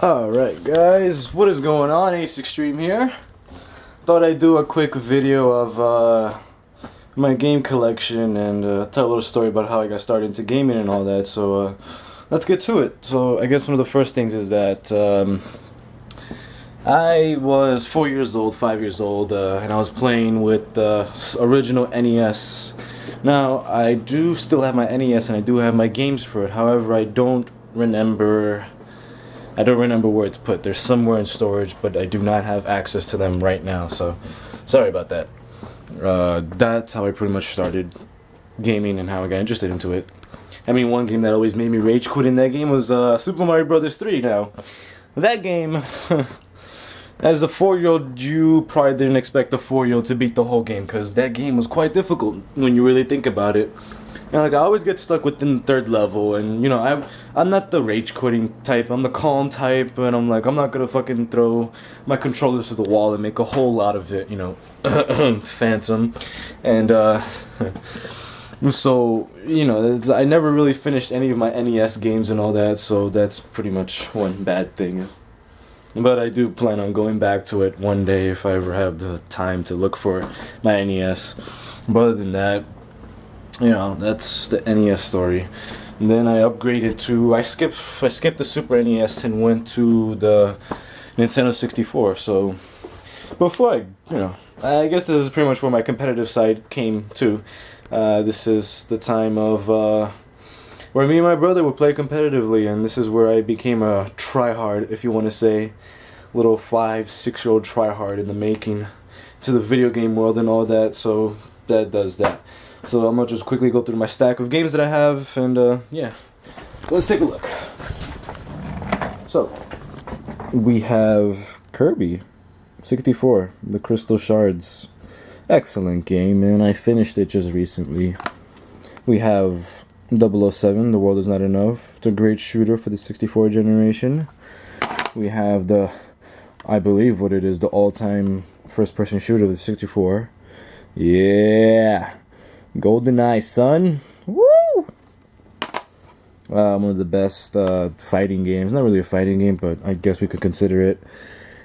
Alright guys, what is going on? Ace Extreme here. Thought I'd do a quick video of my game collection and tell a little story about how I got started into gaming and all that. So let's get to it. So I guess one of the first things is that I was 4 years old, 5 years old, and I was playing with the original NES. Now, I do still have my NES and I do have my games for it. However, I don't remember where it's put. They're somewhere in storage, but I do not have access to them right now, so sorry about that. That's how I pretty much started gaming and how I got interested into it. I mean, one game that always made me rage quit in that game was Super Mario Bros. 3. Now, that game, as a 4-year-old, you probably didn't expect a 4-year-old to beat the whole game, because that game was quite difficult when you really think about it. And like, I always get stuck within the third level, and you know, I'm not the rage quitting type. I'm the calm type, and I'm like, I'm not gonna fucking throw my controllers to the wall and make a whole lot of it, you know, phantom. And so you know, I never really finished any of my NES games and all that, so that's pretty much one bad thing. But I do plan on going back to it one day if I ever have the time to look for my NES. But other than that, you know, that's the NES story. And then I upgraded to I skipped the Super NES and went to the Nintendo 64. So before I guess this is pretty much where my competitive side came to. This is the time of where me and my brother would play competitively, and this is where I became a tryhard, if you want to say, little 5-6-year-old tryhard in the making to the video game world and all that. So that does that. So I'm gonna just quickly go through my stack of games that I have, and yeah, let's take a look. So we have Kirby 64, the Crystal Shards. Excellent game, and I finished it just recently. We have 007, The World Is Not Enough. It's a great shooter for the 64 generation. We have I believe what it is, the all-time first-person shooter of the 64. Yeah! GoldenEye, son. Woo! One of the best fighting games. Not really a fighting game, but I guess we could consider it.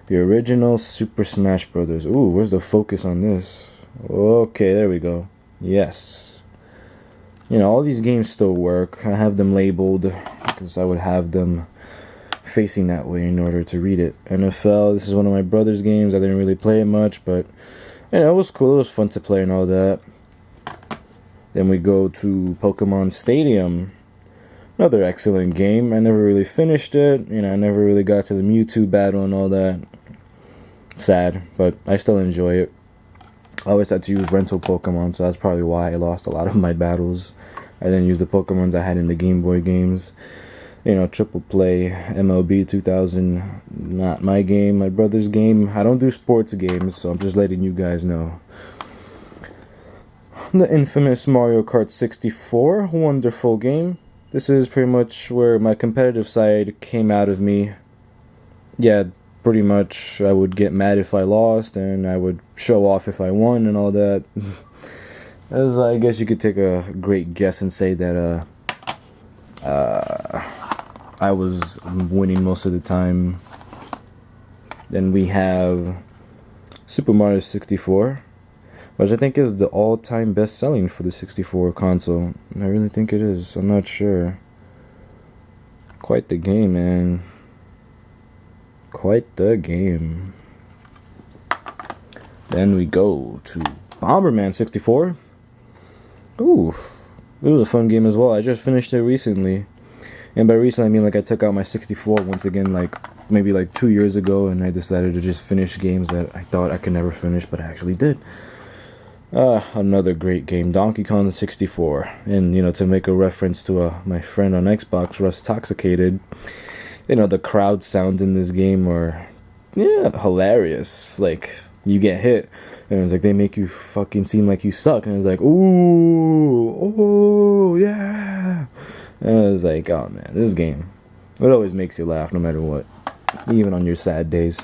The original Super Smash Brothers. Ooh, where's the focus on this? Okay, there we go. Yes. You know, all these games still work. I have them labeled because I would have them facing that way in order to read it. NFL, this is one of my brother's games. I didn't really play it much, but you know, it was cool. It was fun to play and all that. Then we go to Pokemon Stadium. Another excellent game. I never really finished it. You know, I never really got to the Mewtwo battle and all that. Sad, but I still enjoy it. I always had to use rental Pokemon, so that's probably why I lost a lot of my battles. I didn't use the Pokemons I had in the Game Boy games. You know, Triple Play, MLB 2000, not my game, my brother's game. I don't do sports games, so I'm just letting you guys know. The infamous Mario Kart 64, wonderful game. This is pretty much where my competitive side came out of me. Yeah, pretty much I would get mad if I lost, and I would show off if I won and all that. As I guess you could take a great guess and say that I was winning most of the time. Then we have Super Mario 64, which I think is the all-time best-selling for the 64 console. I really think it is. I'm not sure. Quite the game, man. Quite the game. Then we go to Bomberman 64. Ooh, it was a fun game as well. I just finished it recently. And by recently, I mean like I took out my 64 once again, like maybe like 2 years ago, and I decided to just finish games that I thought I could never finish, but I actually did. Another great game, Donkey Kong 64. And, you know, to make a reference to my friend on Xbox, Russ Toxicated, you know, the crowd sounds in this game are, yeah, hilarious. Like, you get hit, and it's like they make you fucking seem like you suck, and it's like, ooh, oh, yeah. And it's like, oh man, this game, it always makes you laugh no matter what, even on your sad days.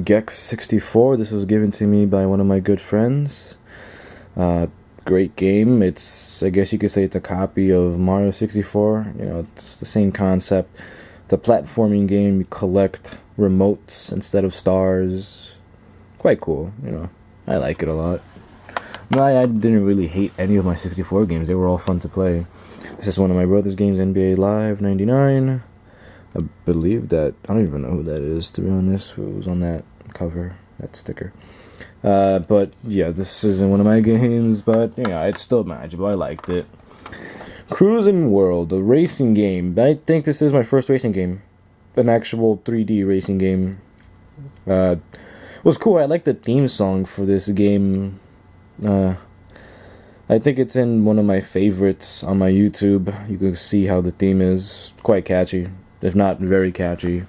Gex 64, this was given to me by one of my good friends. Great game. It's, I guess you could say it's a copy of Mario 64. You know, it's the same concept. It's a platforming game. You collect remotes instead of stars. Quite cool, you know. I like it a lot. No, I didn't really hate any of my 64 games. They were all fun to play. This is one of my brother's games, NBA Live 99. I believe that, I don't even know who that is, to be honest, who was on that cover, that sticker. But yeah, this isn't one of my games, but yeah, it's still manageable. I liked it. Cruising World, a racing game. I think this is my first racing game. An actual 3D racing game. It was cool. I like the theme song for this game. I think it's in one of my favorites on my YouTube. You can see how the theme is quite catchy, if not very catchy.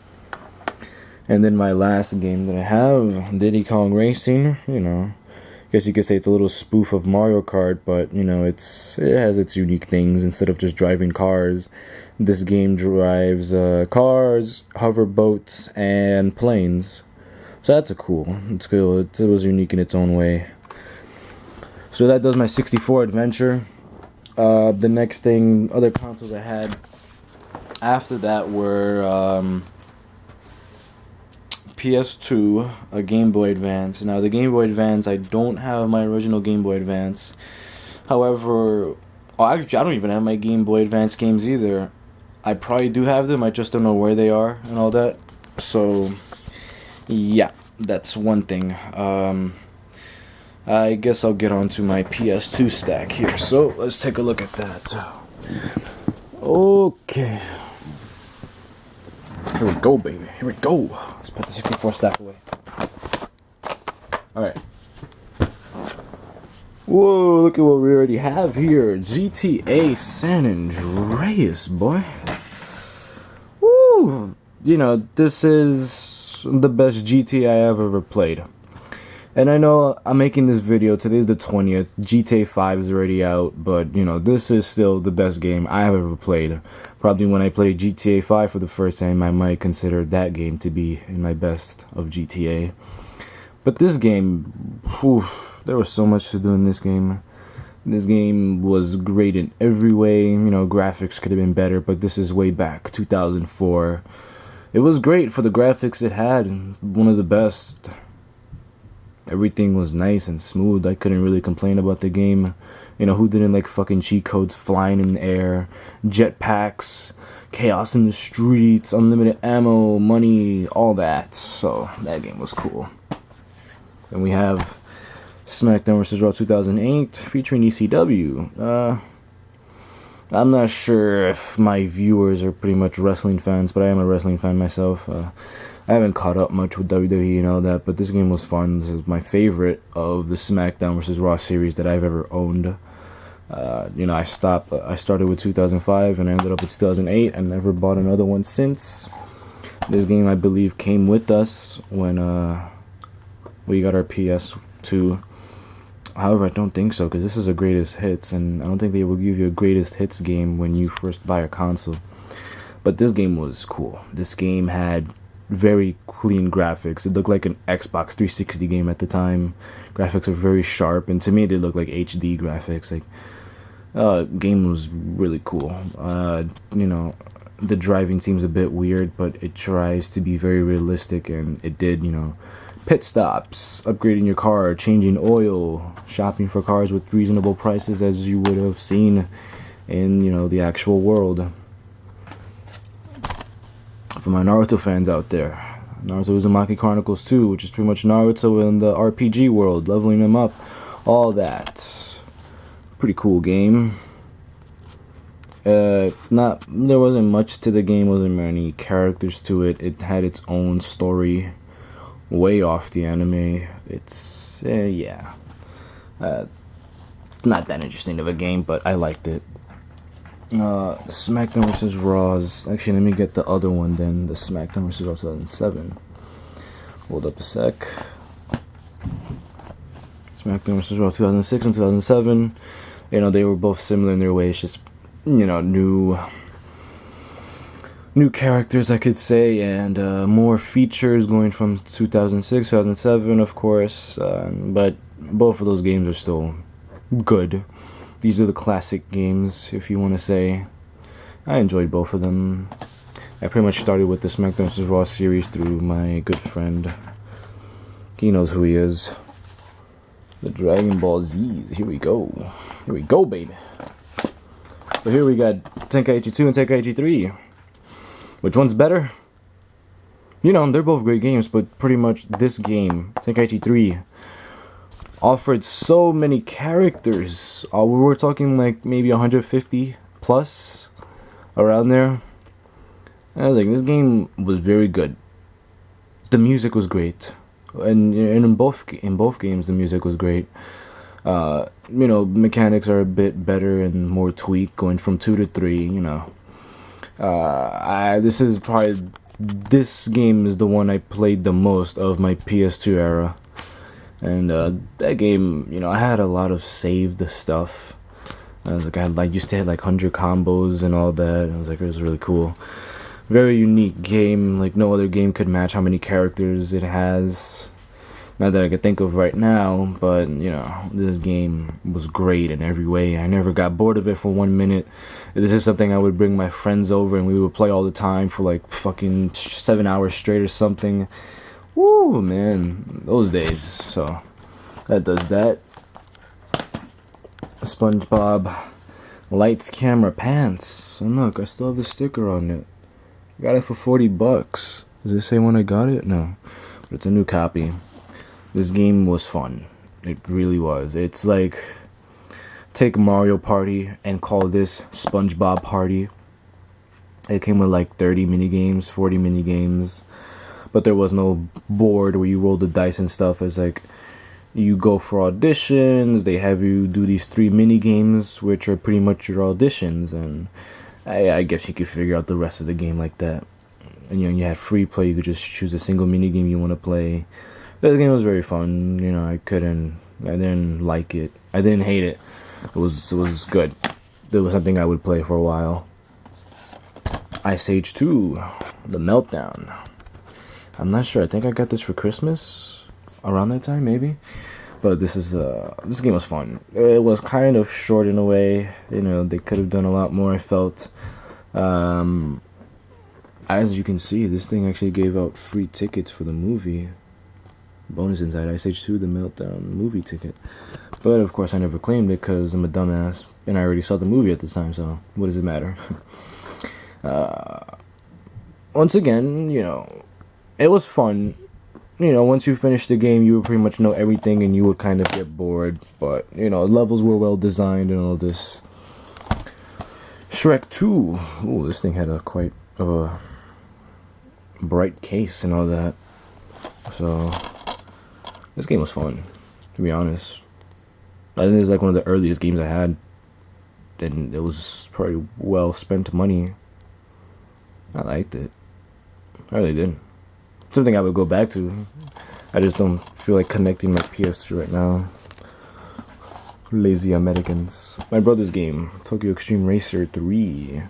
And then my last game that I have, Diddy Kong Racing. You know, I guess you could say it's a little spoof of Mario Kart, but you know, it has its unique things. Instead of just driving cars, this game drives cars, hover boats, and planes. So that's cool. It's cool. It was unique in its own way. So that does my 64 adventure. The next thing, other consoles I had after that were PS2, a Game Boy Advance. Now the Game Boy Advance, I don't have my original Game Boy Advance. However, actually I don't even have my Game Boy Advance games either. I probably do have them, I just don't know where they are and all that. So yeah, that's one thing. I guess I'll get on to my PS2 stack here. So let's take a look at that. Okay. Here we go, baby. Here we go. Let's put the 64 stack away. Alright. Whoa, look at what we already have here. GTA San Andreas, boy. Woo! You know, this is the best GTA I've ever played. And I know I'm making this video, today's the 20th, GTA 5 is already out, but, you know, this is still the best game I have ever played. Probably when I played GTA 5 for the first time, I might consider that game to be in my best of GTA. But this game, whew, there was so much to do in this game. This game was great in every way, you know, graphics could have been better, but this is way back, 2004. It was great for the graphics it had, one of the best. Everything was nice and smooth. I couldn't really complain about the game. You know, who didn't like fucking cheat codes flying in the air, jetpacks, chaos in the streets, unlimited ammo, money, all that. So that game was cool. Then we have SmackDown vs. Raw 2008 featuring ECW. I'm not sure if my viewers are pretty much wrestling fans, but I am a wrestling fan myself. I haven't caught up much with WWE and all that, but this game was fun. This is my favorite of the SmackDown vs. Raw series that I've ever owned. You know, I started with 2005 and I ended up with 2008 and never bought another one since. This game, I believe, came with us when we got our PS2. However, I don't think so, because this is a greatest hits, and I don't think they will give you a greatest hits game when you first buy a console. But this game was cool. This game had very clean graphics. It looked like an Xbox 360 game at the time. Graphics are very sharp, and to me they look like HD graphics. Like, game was really cool. You know, the driving seems a bit weird, but it tries to be very realistic, and it did, you know, pit stops, upgrading your car, changing oil, shopping for cars with reasonable prices as you would have seen in, you know, the actual world. For my Naruto fans out there, Naruto Uzumaki Chronicles 2, which is pretty much Naruto in the RPG world, leveling them up, all that. Pretty cool game. There wasn't much to the game, wasn't many characters to it. It had its own story, way off the anime. It's yeah, not that interesting of a game, but I liked it. SmackDown vs. Raw's. Actually, let me get the other one then. The SmackDown vs. Raw 2007. Hold up a sec. SmackDown vs. Raw 2006 and 2007. You know, they were both similar in their ways. Just, you know, new characters, I could say, and more features going from 2006, 2007, of course. But both of those games are still good. These are the classic games, if you want to say. I enjoyed both of them. I pretty much started with the SmackDown vs. Raw series through my good friend. He knows who he is. The Dragon Ball Z's. Here we go. Here we go, baby. So here we got Tenkaichi 2 and Tenkaichi 3. Which one's better? You know, they're both great games, but pretty much this game, Tenkaichi 3, offered so many characters. We were talking like maybe 150 plus around there. And I was like, this game was very good. The music was great, and in both games the music was great. You know, mechanics are a bit better and more tweaked going from 2 to 3. You know, this game is the one I played the most of my PS2 era, and that game, you know, I had a lot of saved stuff. I was like, I used to have like 100 combos and all that. I was like, it was really cool. Very unique game, like no other game could match how many characters it has. Not that I could think of right now, but you know, this game was great in every way. I never got bored of it for 1 minute. This is something I would bring my friends over and we would play all the time for like fucking 7 hours straight or something. Woo, man, those days. So that does that. SpongeBob Lights, Camera, Pants. And look, I still have the sticker on it. I got it for $40. Does it say when I got it? No, but it's a new copy. This game was fun. It really was. It's like, take Mario Party and call this SpongeBob Party. It came with like 30 minigames, 40 minigames, but there was no board where you roll the dice and stuff. It's like, you go for auditions, they have you do these 3 minigames, which are pretty much your auditions, and I guess you could figure out the rest of the game like that. And you know, you had free play, you could just choose a single minigame you want to play. The game was very fun. You know, I didn't like it. I didn't hate it. It was good. It was something I would play for a while. Ice Age 2, The Meltdown. I'm not sure. I think I got this for Christmas around that time, maybe. But this game was fun. It was kind of short in a way. You know, they could have done a lot more, I felt. As you can see, this thing actually gave out free tickets for the movie. Bonus inside Ice Age 2, The Meltdown movie ticket. But of course I never claimed it because I'm a dumbass and I already saw the movie at the time, so what does it matter? Once again, you know, it was fun. You know, once you finish the game, you would pretty much know everything and you would kind of get bored. But, you know, levels were well designed and all this. Shrek 2. Ooh, this thing had quite a bright case and all that. So, this game was fun, to be honest. I think it's like one of the earliest games I had. And it was probably well spent money. I liked it. I really did. Something I would go back to. I just don't feel like connecting my PS2 right now. Lazy Americans. My brother's game, Tokyo Extreme Racer 3.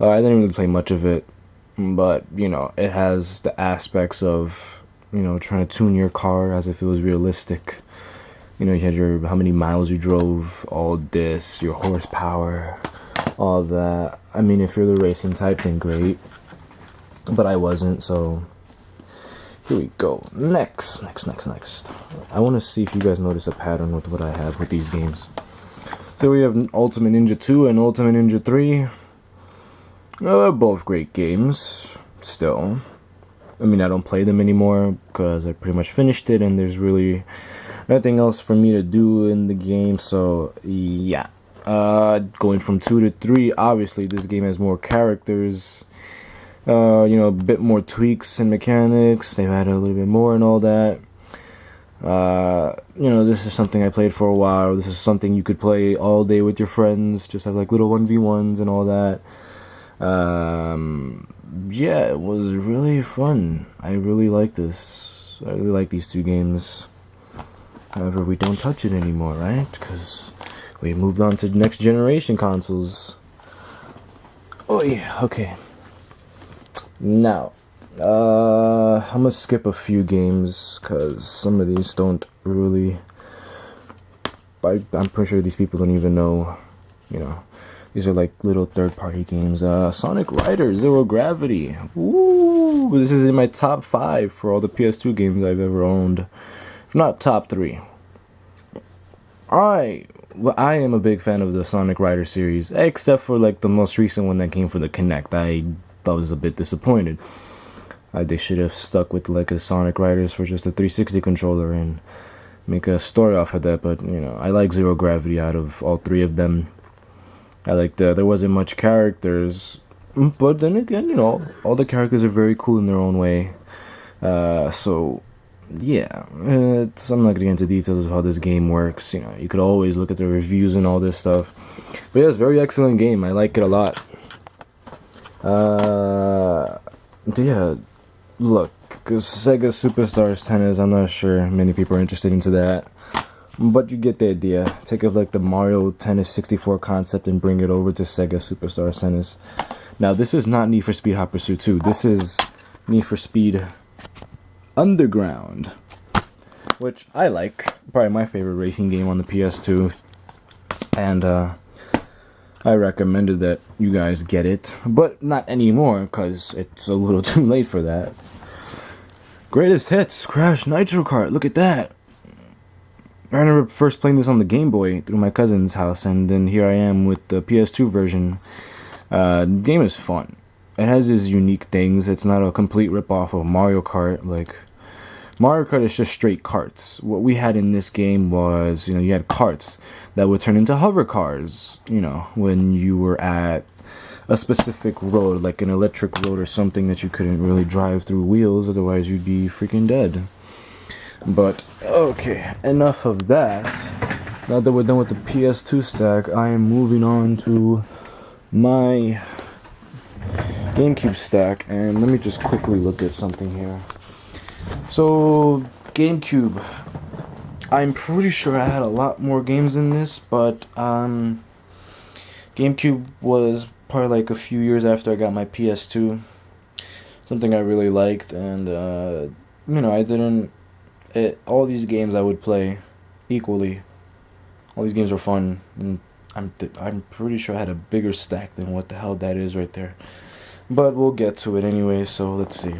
I didn't really play much of it, but you know, it has the aspects of, you know, trying to tune your car as if it was realistic. You know, you had your how many miles you drove, all this, your horsepower, all that. I mean, if you're the racing type, then great. But I wasn't, so here we go. Next. I want to see if you guys notice a pattern with what I have with these games. So we have Ultimate Ninja 2 and Ultimate Ninja 3. They're both great games, still. I mean, I don't play them anymore because I pretty much finished it and there's really nothing else for me to do in the game, so yeah. Going from 2 to 3, obviously this game has more characters. You know, a bit more tweaks and mechanics. They've added a little bit more and all that. You know, this is something I played for a while. This is something you could play all day with your friends. Just have like little 1v1s and all that. Yeah, it was really fun. I really like this. I really like these two games. However, we don't touch it anymore, right? Because we moved on to next generation consoles. Oh yeah, okay. Now, I'm gonna skip a few games because some of these don't really. I'm pretty sure these people don't even know, you know, These are like little third-party games. Sonic Riders, Zero Gravity. Ooh, this is in my top 5 for all the PS2 games I've ever owned. If not top 3. I am a big fan of the Sonic Rider series, except for like the most recent one that came for the Kinect. I was a bit disappointed. They should have stuck with like a Sonic Riders for just a 360 controller and make a story off of that. But you know, I like Zero Gravity out of all 3 of them. I like there wasn't much characters, but then again, you know, all the characters are very cool in their own way. So yeah, I'm not gonna get into details of how this game works. You know, you could always look at the reviews and all this stuff. But yeah, it's a very excellent game. I like it a lot. Yeah, look, because Sega Superstars Tennis, I'm not sure many people are interested into that. But you get the idea. Take of like the Mario Tennis 64 concept and bring it over to Sega Superstars Tennis. Now, this is not Need for Speed Hot Pursuit 2. This is Need for Speed Underground, which I like. Probably my favorite racing game on the PS2. And I recommended that you guys get it. But not anymore, because it's a little too late for that. Greatest Hits, Crash Nitro Kart. Look at that. I remember first playing this on the Game Boy through my cousin's house, and then here I am with the PS2 version. The game is fun. It has its unique things. It's not a complete ripoff of Mario Kart. Like, Mario Kart is just straight carts. What we had in this game was, you know, you had carts that would turn into hover cars, you know, when you were at a specific road, like an electric road or something that you couldn't really drive through wheels, otherwise you'd be freaking dead. But, okay, enough of that. Now that we're done with the PS2 stack, I am moving on to my GameCube stack, and let me just quickly look at something here. So, GameCube, I'm pretty sure I had a lot more games than this, but GameCube was probably like a few years after I got my PS2. Something I really liked, and, you know, all these games I would play equally. All these games were fun, and I'm pretty sure I had a bigger stack than what the hell that is right there. But we'll get to it anyway, so let's see.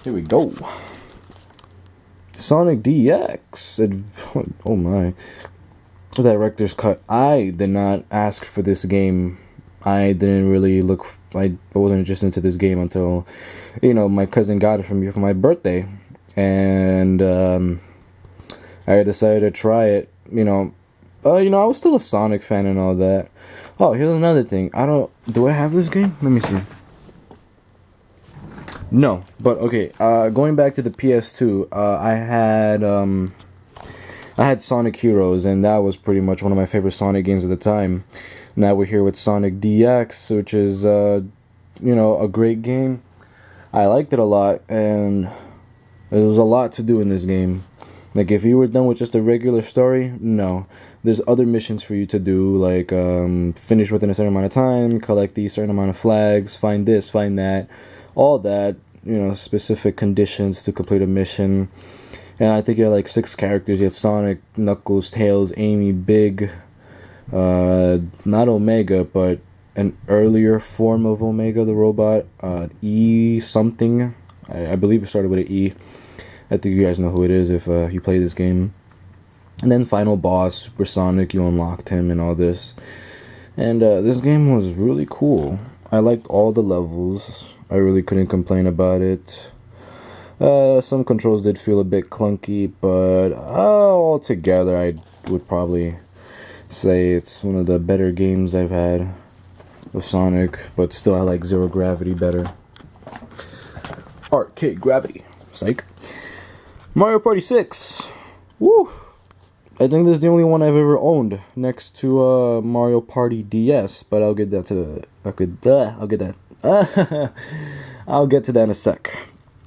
Here we go. Sonic DX. Oh my. Director's Cut. I did not ask for this game. I didn't really look. I wasn't just into this game until, you know, my cousin got it for me for my birthday, and I decided to try it. You know, I was still a Sonic fan and all that. Oh, here's another thing. Do I have this game? Let me see. No, but okay. Going back to the PS2, I had Sonic Heroes, and that was pretty much one of my favorite Sonic games at the time. Now we're here with Sonic DX, which is, you know, a great game. I liked it a lot, and there was a lot to do in this game. Like, if you were done with just a regular story, no. There's other missions for you to do, like, finish within a certain amount of time, collect these certain amount of flags, find this, find that, all that, you know, specific conditions to complete a mission. And I think you had, like, 6 characters. You had Sonic, Knuckles, Tails, Amy, Big, not Omega, but an earlier form of Omega the robot, E something. I believe it started with an E. I think you guys know who it is if you play this game. And then final boss, Super Sonic, you unlocked him and all this. And this game was really cool. I liked all the levels. I really couldn't complain about it. Some controls did feel a bit clunky, but altogether I would probably say it's one of the better games I've had of Sonic, but still I like Zero Gravity better. Arcade Gravity. Psych. Mario Party 6. Woo! I think this is the only one I've ever owned next to Mario Party DS, but I'll get that I'll get to that in a sec.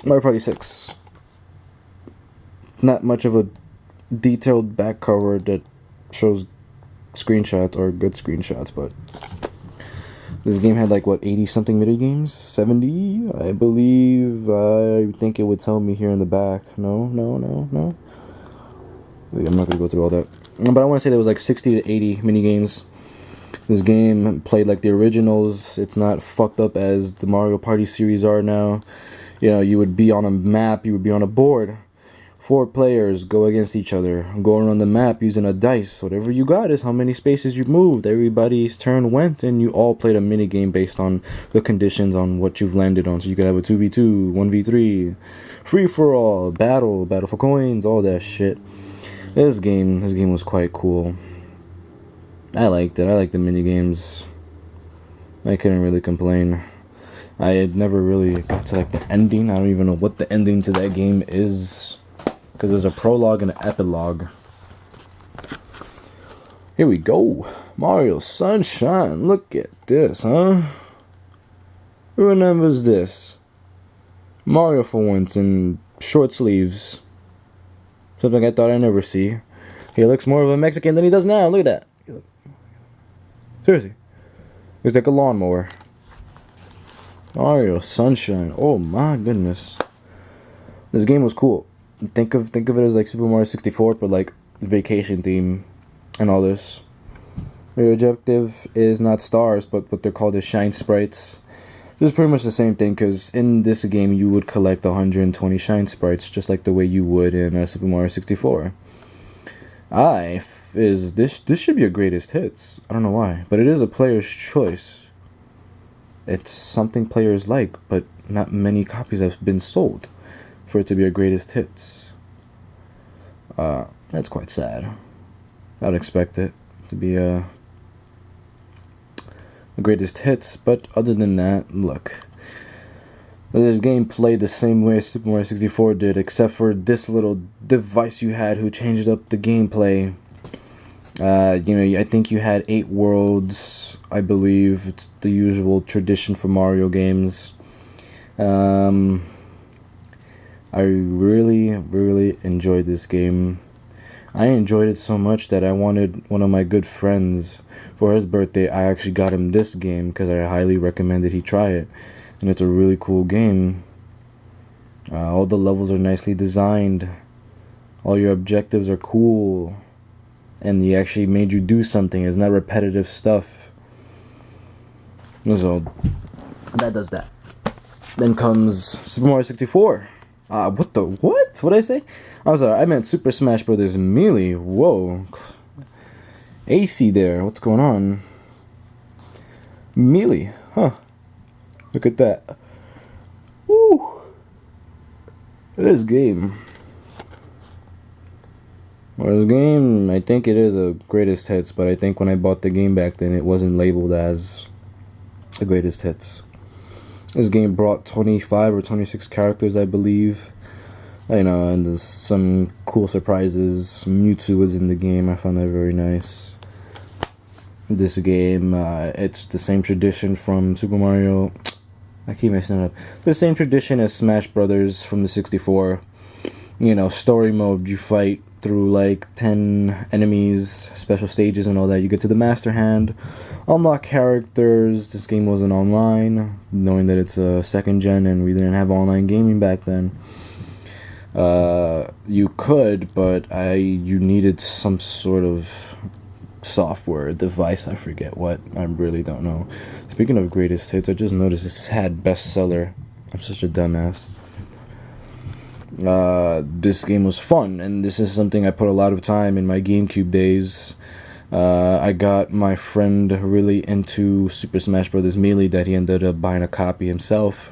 Mario Party 6. Not much of a detailed back cover that shows screenshots or good screenshots, but this game had like, what, 80 something mini games? 70, I believe. I think it would tell me here in the back. No. I'm not gonna go through all that. but I want to say there was like 60 to 80 mini games. This game played like the originals. It's not fucked up as the Mario Party series are now. You know, you would be on a map, you would be on a board. 4 players go against each other, go around the map using a dice. Whatever you got is how many spaces you moved. Everybody's turn went, and you all played a mini game based on the conditions on what you've landed on. So you could have a 2v2, 1v3, free for all, battle for coins, all that shit. This game was quite cool. I liked it. I liked the mini games. I couldn't really complain. I had never really got to like the ending. I don't even know what the ending to that game is, because there's a prologue and an epilogue. Here we go. Mario Sunshine. Look at this, huh? Who remembers this? Mario for once in short sleeves. Something I thought I'd never see. He looks more of a Mexican than he does now. Look at that. Seriously. Looks like a lawnmower. Mario Sunshine. Oh my goodness. This game was cool. Think of it as like Super Mario 64, but like the vacation theme and all this. Your objective is not stars, but what they're called is shine sprites. This is pretty much the same thing, because in this game you would collect 120 shine sprites, just like the way you would in Super Mario 64. This should be a greatest hits. I don't know why, but it is a player's choice. It's something players like, but not many copies have been sold for it to be a greatest hits. That's quite sad. I'd expect it to be a greatest hits, but other than that, look. This game played the same way Super Mario 64 did, except for this little device you had who changed up the gameplay. I think you had 8 worlds, I believe. It's the usual tradition for Mario games. I really, really enjoyed this game. I enjoyed it so much that I wanted one of my good friends, for his birthday, I actually got him this game because I highly recommended he try it. And it's a really cool game. All the levels are nicely designed. All your objectives are cool. And he actually made you do something. It's not repetitive stuff. So, that does that. Then comes Super Mario 64. What? What'd I say? I'm sorry, I meant Super Smash Bros. Melee. Whoa. AC there. What's going on? Melee. Huh. Look at that. Woo. This game. I think it is a greatest hits, but I think when I bought the game back then, it wasn't labeled as the greatest hits. This game brought 25 or 26 characters, I believe. And there's some cool surprises. Mewtwo was in the game. I found that very nice. This game, it's the same tradition from Super Mario. I keep messing it up. The same tradition as Smash Brothers from the 64. Story mode, you fight through like 10 enemies, special stages and all that. You get to the Master Hand, unlock characters. This game wasn't online, knowing that it's a second gen and we didn't have online gaming back then. You could, but you needed some sort of software device. I forget what. I really don't know. Speaking of greatest hits, I just noticed this had bestseller. I'm such a dumbass. This game was fun, and this is something I put a lot of time in my GameCube days. I got my friend really into Super Smash Bros. Melee that he ended up buying a copy himself.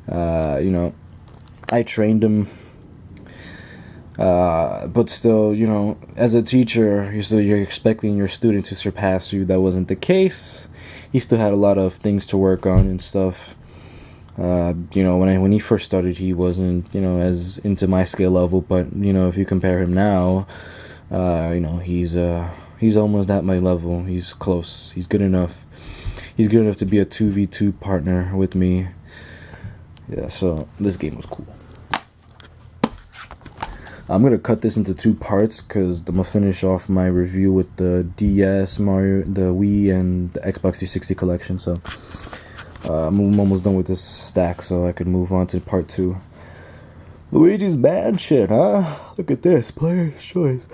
I trained him. But still, as a teacher, you're expecting your student to surpass you. That wasn't the case. He still had a lot of things to work on and stuff. When he first started, he wasn't, as into my skill level. But if you compare him now, he's almost at my level. He's close. He's good enough. He's good enough to be a 2v2 partner with me. Yeah. So this game was cool. I'm going to cut this into 2 parts because I'm going to finish off my review with the DS, Mario, the Wii, and the Xbox 360 collection. So I'm almost done with this stack, so I can move on to part 2. Luigi's bad shit, huh? Look at this, player's choice.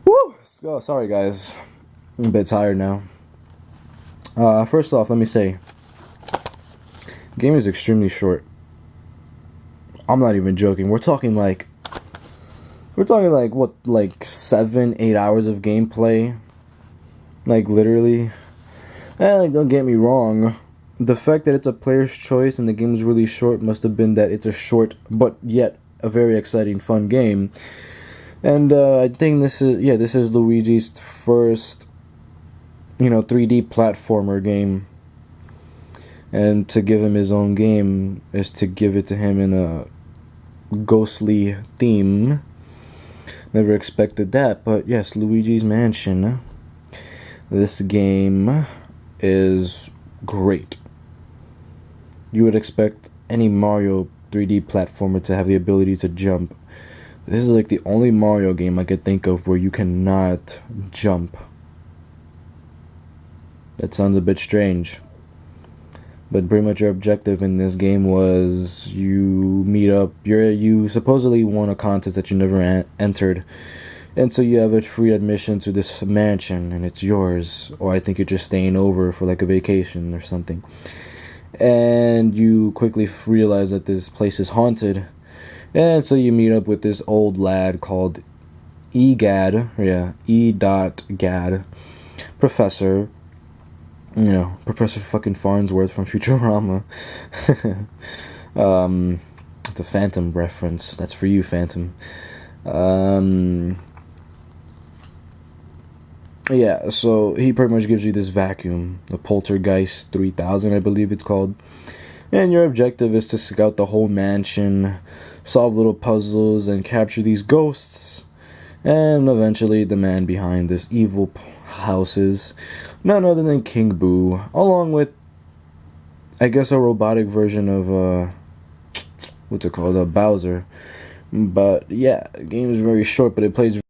Woo! Oh, sorry guys, I'm a bit tired now. First off, let me say, game is extremely short. I'm not even joking. We're talking like what, like 7, 8 hours of gameplay, like literally. And like, don't get me wrong, the fact that it's a player's choice and the game is really short must have been that it's a short but yet a very exciting, fun game. And I think this is Luigi's first, 3D platformer game. And to give him his own game is to give it to him in a ghostly theme. Never expected that, but yes, Luigi's Mansion. This game is great. You would expect any Mario 3D platformer to have the ability to jump. This is like the only Mario game I could think of where you cannot jump. That sounds a bit strange. But pretty much your objective in this game was you supposedly won a contest that you never entered. And so you have a free admission to this mansion and it's yours. Or I think you're just staying over for like a vacation or something. And you quickly realize that this place is haunted. And so you meet up with this old lad called E-Gad, E.Gad, Professor. Professor fucking Farnsworth from Futurama. The Phantom reference. That's for you, Phantom. Yeah, so he pretty much gives you this vacuum, the Poltergeist 3000, I believe it's called. And your objective is to scout the whole mansion, solve little puzzles, and capture these ghosts. And eventually, the man behind this evil house is none other than King Boo, along with, I guess, a robotic version of, what's it called, Bowser. But yeah, the game is very short, but it plays